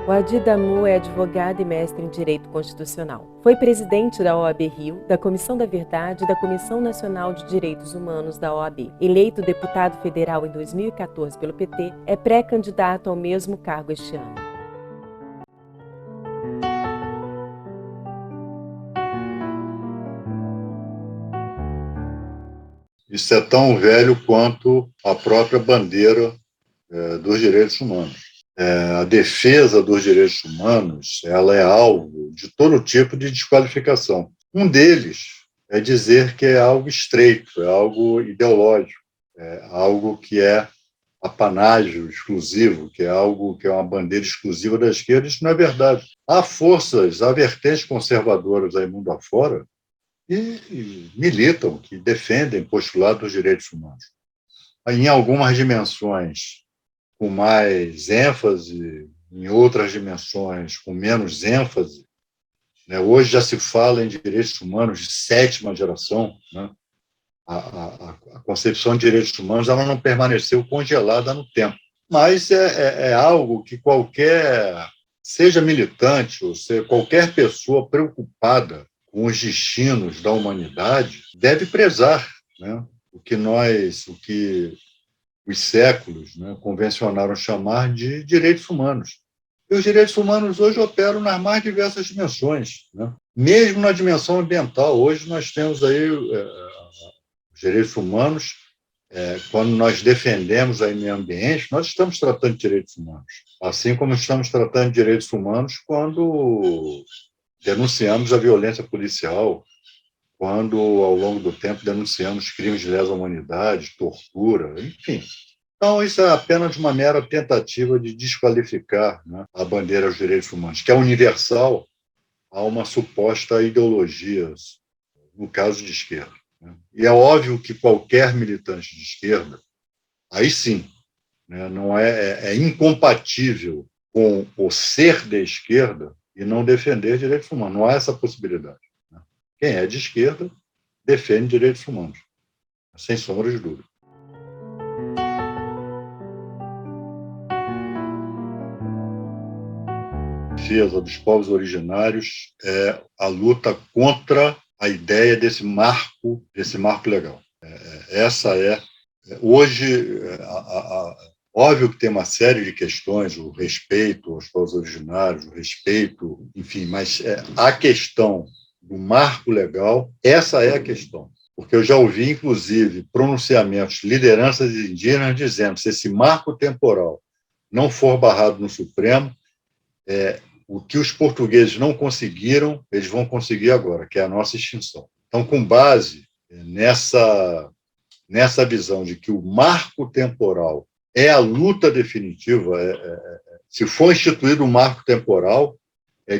O Adi Damu é advogado e mestre em Direito Constitucional. Foi presidente da OAB Rio, da Comissão da Verdade e da Comissão Nacional de Direitos Humanos da OAB. Eleito deputado federal em 2014 pelo PT, é pré-candidato ao mesmo cargo este ano. Isso é tão velho quanto a própria bandeira dos direitos humanos. A defesa dos direitos humanos, ela é alvo de todo tipo de desqualificação. Um deles é dizer que é algo estreito, é algo ideológico, é algo que é apanágio exclusivo, que é algo que é uma bandeira exclusiva da esquerda. Isso não é verdade. Há forças, há vertentes conservadoras aí mundo afora que militam, que defendem postulados dos direitos humanos. Em algumas dimensões com mais ênfase, em outras dimensões com menos ênfase. Hoje já se fala em direitos humanos de sétima geração. A concepção de direitos humanos ela não permaneceu congelada no tempo, mas é algo que seja militante ou seja, qualquer pessoa preocupada com os destinos da humanidade deve prezar, o que os séculos convencionaram chamar de direitos humanos. E os direitos humanos hoje operam nas mais diversas dimensões. Mesmo na dimensão ambiental, hoje nós temos aí os direitos humanos, quando nós defendemos aí meio ambiente, nós estamos tratando de direitos humanos. Assim como estamos tratando de direitos humanos quando denunciamos a violência policial, quando, ao longo do tempo, denunciamos crimes de lesa humanidade, tortura, enfim. Então, isso é apenas uma mera tentativa de desqualificar a bandeira dos direitos humanos, que é universal a uma suposta ideologia, no caso de esquerda. E é óbvio que qualquer militante de esquerda, aí sim, não é incompatível com o ser de esquerda e não defender direitos humanos. Não há essa possibilidade. Quem é de esquerda defende direitos humanos, sem sombra de dúvida. A defesa dos povos originários é a luta contra a ideia desse marco legal. Hoje, óbvio que tem uma série de questões, o respeito aos povos originários, o respeito, enfim, mas a questão do marco legal, essa é a questão. Porque eu já ouvi, inclusive, pronunciamentos de lideranças indígenas dizendo que se esse marco temporal não for barrado no Supremo, o que os portugueses não conseguiram, eles vão conseguir agora, que é a nossa extinção. Então, com base nessa visão de que o marco temporal é a luta definitiva, se for instituído um marco temporal,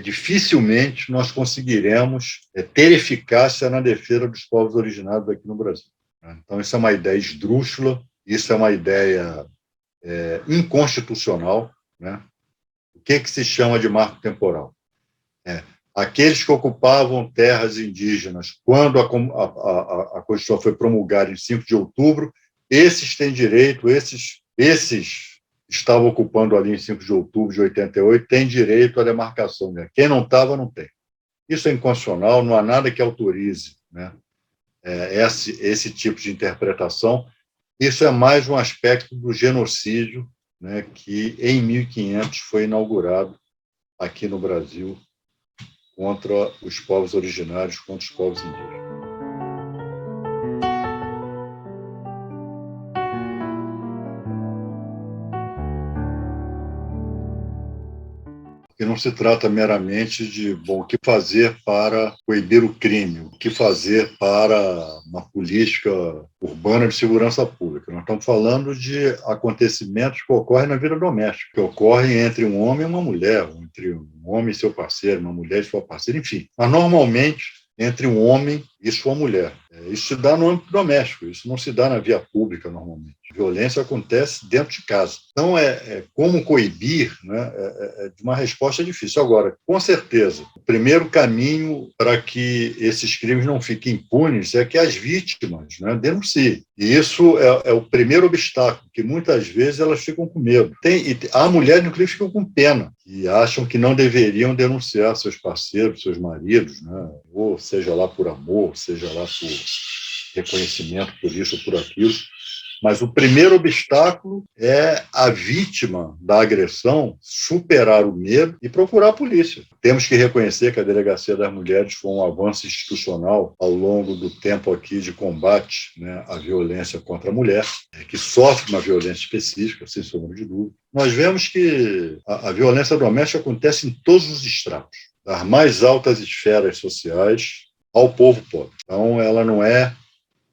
dificilmente nós conseguiremos ter eficácia na defesa dos povos originários aqui no Brasil. Então, isso é uma ideia esdrúxula, isso é uma ideia inconstitucional. O que se chama de marco temporal? Aqueles que ocupavam terras indígenas quando a Constituição foi promulgada em 5 de outubro, esses têm direito, esses estavam ocupando ali em 5 de outubro de 88, têm direito à demarcação. Quem não estava, não tem. Isso é inconstitucional, não há nada que autorize esse tipo de interpretação. Isso é mais um aspecto do genocídio que, em 1500, foi inaugurado aqui no Brasil contra os povos originários, contra os povos indígenas. Que não se trata meramente de o que fazer para coibir o crime, o que fazer para uma política urbana de segurança pública. Nós estamos falando de acontecimentos que ocorrem na vida doméstica, que ocorrem entre um homem e uma mulher, entre um homem e seu parceiro, uma mulher e sua parceira, enfim. Mas, normalmente, entre um homem e sua mulher. Isso se dá no âmbito doméstico, isso não se dá na via pública, normalmente. Violência acontece dentro de casa. Então, como coibir, né, de uma resposta difícil. Agora, com certeza, o primeiro caminho para que esses crimes não fiquem impunes é que as vítimas, né, denunciem. E isso é o primeiro obstáculo, que muitas vezes elas ficam com medo. Há mulheres, inclusive, que ficam com pena e acham que não deveriam denunciar seus parceiros, seus maridos, né, ou seja lá por amor, seja lá por reconhecimento por isso ou por aquilo. Mas o primeiro obstáculo é a vítima da agressão superar o medo e procurar a polícia. Temos que reconhecer que a Delegacia das Mulheres foi um avanço institucional ao longo do tempo aqui de combate, né, à violência contra a mulher, que sofre uma violência específica, sem sombra de dúvida. Nós vemos que a violência doméstica acontece em todos os estratos, das mais altas esferas sociais ao povo pobre. Então, ela não é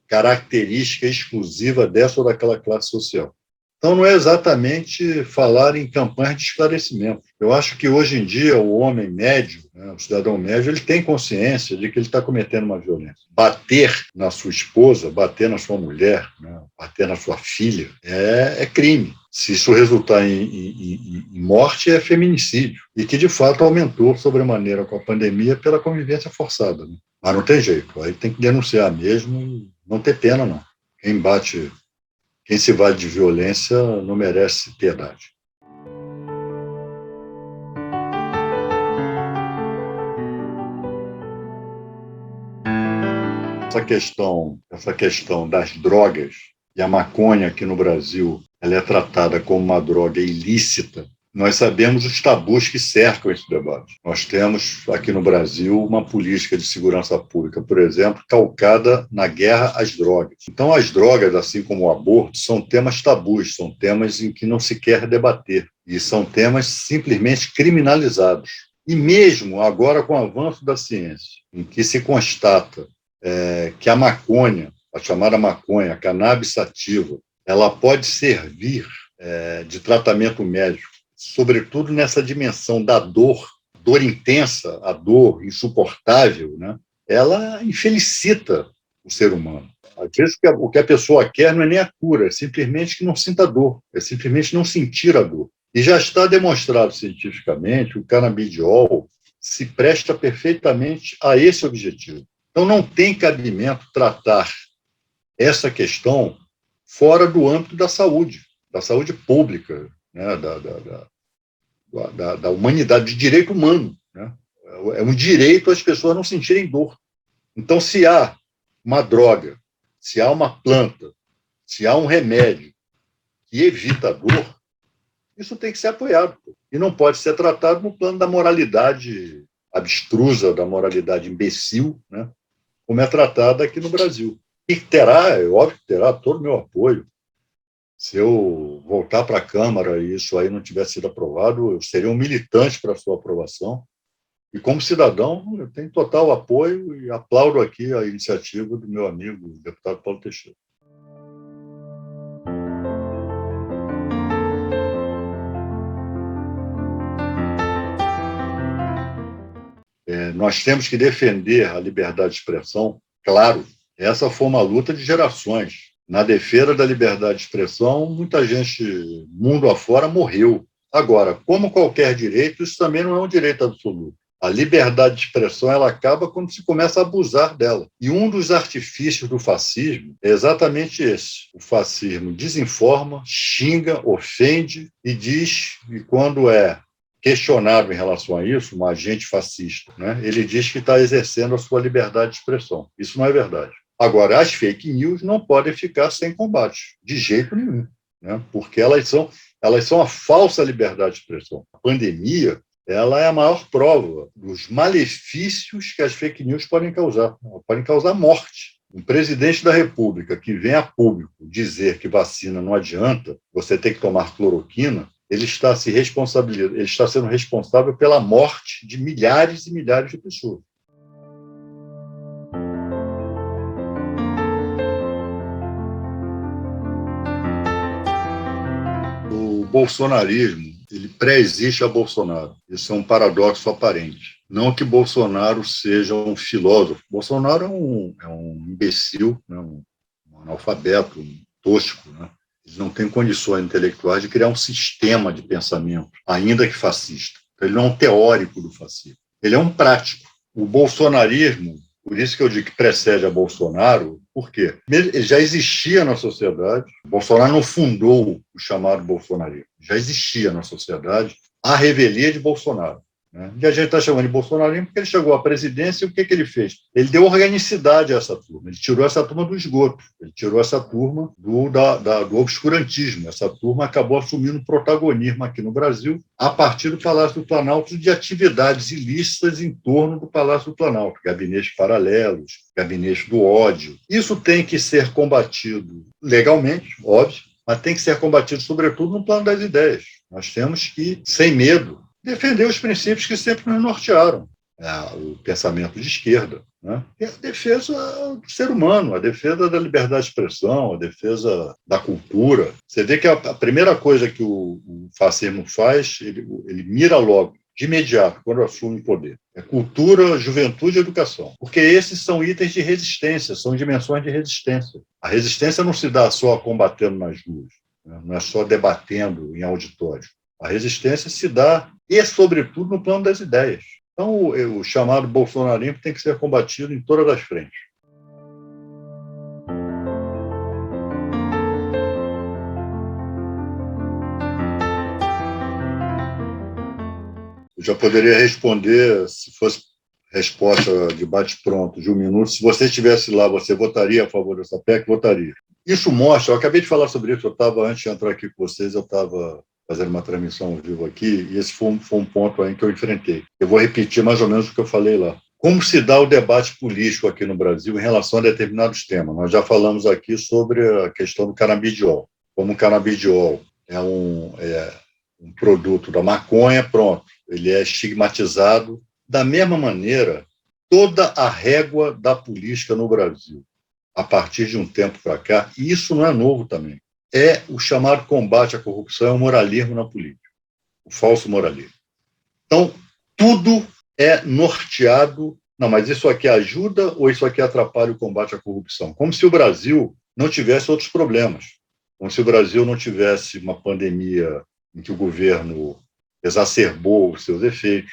característica exclusiva dessa ou daquela classe social. Então, não é exatamente falar em campanhas de esclarecimento. Eu acho que, hoje em dia, o homem médio, né, o cidadão médio, ele tem consciência de que ele está cometendo uma violência. Bater na sua esposa, bater na sua mulher, né, bater na sua filha, é crime. Se isso resultar em morte, é feminicídio. E que, de fato, aumentou sobremaneira com a pandemia pela convivência forçada, né? Mas não tem jeito. Aí tem que denunciar mesmo e não ter pena, não. Quem se vale de violência não merece piedade. Essa questão das drogas, e a maconha aqui no Brasil, ela é tratada como uma droga ilícita. Nós sabemos os tabus que cercam esse debate. Nós temos aqui no Brasil uma política de segurança pública, por exemplo, calcada na guerra às drogas. Então, as drogas, assim como o aborto, são temas tabus, são temas em que não se quer debater, e são temas simplesmente criminalizados. E mesmo agora, com o avanço da ciência, em que se constata que a maconha, a chamada maconha, a cannabis sativa, ela pode servir de tratamento médico, sobretudo nessa dimensão da dor intensa, a dor insuportável, né? Ela infelicita o ser humano. Às vezes o que a pessoa quer não é nem a cura, é simplesmente que não sinta dor, é simplesmente não sentir a dor. E já está demonstrado cientificamente que o canabidiol se presta perfeitamente a esse objetivo. Então, não tem cabimento tratar essa questão fora do âmbito da saúde pública, né, da humanidade, de direito humano, né? É um direito as pessoas não sentirem dor. Então, se há uma droga, se há uma planta, se há um remédio que evita a dor, isso tem que ser apoiado. E não pode ser tratado no plano da moralidade abstrusa, da moralidade imbecil, né, como é tratada aqui no Brasil. E é óbvio que terá todo o meu apoio. Se eu voltar para a Câmara e isso aí não tivesse sido aprovado, eu seria um militante para a sua aprovação. E, como cidadão, eu tenho total apoio e aplaudo aqui a iniciativa do meu amigo, o deputado Paulo Teixeira. Nós temos que defender a liberdade de expressão, claro. Essa foi uma luta de gerações. Na defesa da liberdade de expressão, muita gente, mundo afora, morreu. Agora, como qualquer direito, isso também não é um direito absoluto. A liberdade de expressão ela acaba quando se começa a abusar dela. E um dos artifícios do fascismo é exatamente esse. O fascismo desinforma, xinga, ofende e diz, e quando é questionado em relação a isso, um agente fascista, né, ele diz que está exercendo a sua liberdade de expressão. Isso não é verdade. Agora, as fake news não podem ficar sem combate, de jeito nenhum, né, porque elas são a falsa liberdade de expressão. A pandemia ela é a maior prova dos malefícios que as fake news podem causar. Podem causar morte. Um presidente da República que vem a público dizer que vacina não adianta, você tem que tomar cloroquina, ele está sendo responsável pela morte de milhares e milhares de pessoas. O bolsonarismo, ele pré-existe a Bolsonaro. Isso é um paradoxo aparente. Não que Bolsonaro seja um filósofo. Bolsonaro é um imbecil, né? Um analfabeto, um tosco, né? Eles não têm condições intelectuais de criar um sistema de pensamento, ainda que fascista. Ele não é um teórico do fascismo, ele é um prático. O bolsonarismo, por isso que eu digo que precede a Bolsonaro, por quê? Ele já existia na sociedade, Bolsonaro não fundou o chamado bolsonarismo, já existia na sociedade a revelia de Bolsonaro. Né? E a gente está chamando de bolsonarismo porque ele chegou à presidência e o que ele fez? Ele deu organicidade a essa turma, ele tirou essa turma do esgoto, ele tirou essa turma do obscurantismo. Essa turma acabou assumindo protagonismo aqui no Brasil a partir do Palácio do Planalto, de atividades ilícitas em torno do Palácio do Planalto, gabinetes paralelos, gabinetes do ódio. Isso tem que ser combatido legalmente, óbvio, mas tem que ser combatido sobretudo no plano das ideias. Nós temos que, sem medo, defender os princípios que sempre nos nortearam. O pensamento de esquerda, né? E a defesa do ser humano, a defesa da liberdade de expressão, a defesa da cultura. Você vê que a primeira coisa que o fascismo faz, ele mira logo, de imediato, quando assume o poder. É cultura, juventude e educação. Porque esses são itens de resistência, são dimensões de resistência. A resistência não se dá só combatendo nas ruas, né? Não é só debatendo em auditório. A resistência se dá, e sobretudo, no plano das ideias. Então, o chamado bolsonarismo tem que ser combatido em todas as frentes. Eu já poderia responder, se fosse resposta de bate-pronto, de 1 minuto, se você estivesse lá, você votaria a favor dessa PEC? Votaria. Isso mostra, eu acabei de falar sobre isso, antes de entrar aqui com vocês, eu estava fazendo uma transmissão ao vivo aqui, e esse foi um ponto aí que eu enfrentei. Eu vou repetir mais ou menos o que eu falei lá. Como se dá o debate político aqui no Brasil em relação a determinados temas? Nós já falamos aqui sobre a questão do canabidiol. Como o canabidiol é um produto da maconha, pronto, ele é estigmatizado. Da mesma maneira, toda a régua da política no Brasil, a partir de um tempo para cá, e isso não é novo também, é o chamado combate à corrupção, é o moralismo na política, o falso moralismo. Então, tudo é norteado, não, mas isso aqui ajuda ou isso aqui atrapalha o combate à corrupção? Como se o Brasil não tivesse outros problemas, como se o Brasil não tivesse uma pandemia em que o governo exacerbou os seus efeitos,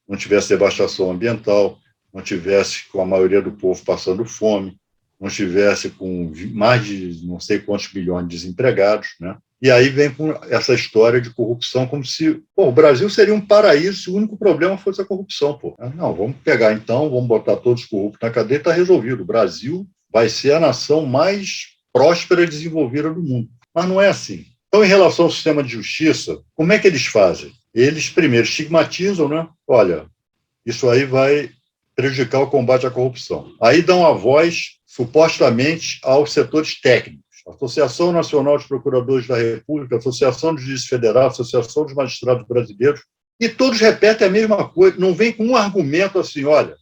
não tivesse devastação ambiental, não tivesse com a maioria do povo passando fome, não estivesse com mais de não sei quantos bilhões de desempregados, né? E aí vem com essa história de corrupção, como se o Brasil seria um paraíso se o único problema fosse a corrupção. Não, vamos pegar então, vamos botar todos os corruptos na cadeia e está resolvido. O Brasil vai ser a nação mais próspera e desenvolvida do mundo. Mas não é assim. Então, em relação ao sistema de justiça, como é que eles fazem? Eles, primeiro, estigmatizam, né? Olha, isso aí vai prejudicar o combate à corrupção. Aí dão a voz, supostamente, aos setores técnicos. Associação Nacional de Procuradores da República, Associação do Juiz Federal, Associação dos Magistrados Brasileiros, e todos repetem a mesma coisa, não vem com um argumento assim, olha,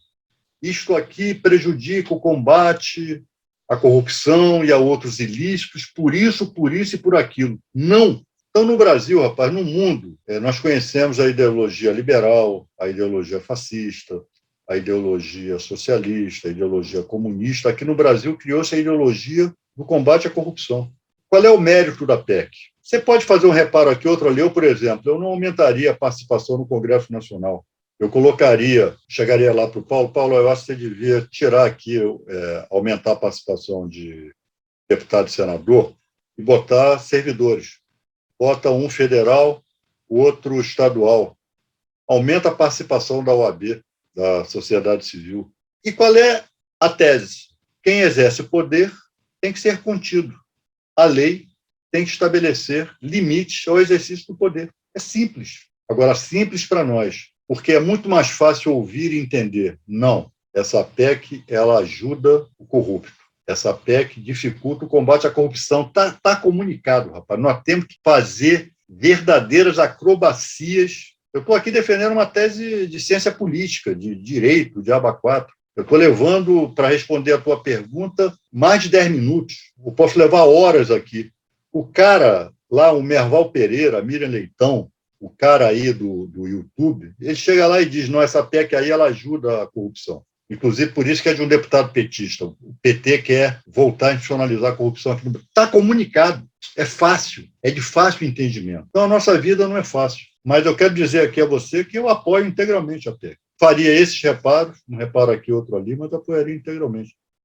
isto aqui prejudica o combate à corrupção e a outros ilícitos, por isso e por aquilo. Não. Então, no Brasil, rapaz, no mundo, nós conhecemos a ideologia liberal, a ideologia fascista, a ideologia socialista, a ideologia comunista. Aqui no Brasil criou-se a ideologia do combate à corrupção. Qual é o mérito da PEC? Você pode fazer um reparo aqui, outro ali. Eu, por exemplo, eu não aumentaria a participação no Congresso Nacional. Eu chegaria lá para o Paulo, eu acho que você devia tirar aqui, aumentar a participação de deputado e senador e botar servidores. Bota um federal, o outro estadual. Aumenta a participação da OAB, da sociedade civil. E qual é a tese? Quem exerce o poder tem que ser contido. A lei tem que estabelecer limites ao exercício do poder. É simples. Agora, simples para nós, porque é muito mais fácil ouvir e entender. Não, essa PEC ela ajuda o corrupto. Essa PEC dificulta o combate à corrupção. Tá comunicado, rapaz. Nós temos que fazer verdadeiras acrobacias. Eu estou aqui defendendo uma tese de ciência política, de direito, de aba 4. Eu estou levando, para responder a tua pergunta, mais de 10 minutos. Eu posso levar horas aqui. O cara lá, o Merval Pereira, Miriam Leitão, o cara aí do YouTube, ele chega lá e diz, não, essa PEC aí ela ajuda a corrupção. Inclusive, por isso que é de um deputado petista. O PT quer voltar a institucionalizar a corrupção aqui no Brasil. Está comunicado, é fácil, é de fácil entendimento. Então, a nossa vida não é fácil. Mas eu quero dizer aqui a você que eu apoio integralmente a PEC. Faria esses reparos, um reparo aqui, outro ali, mas apoiaria integralmente.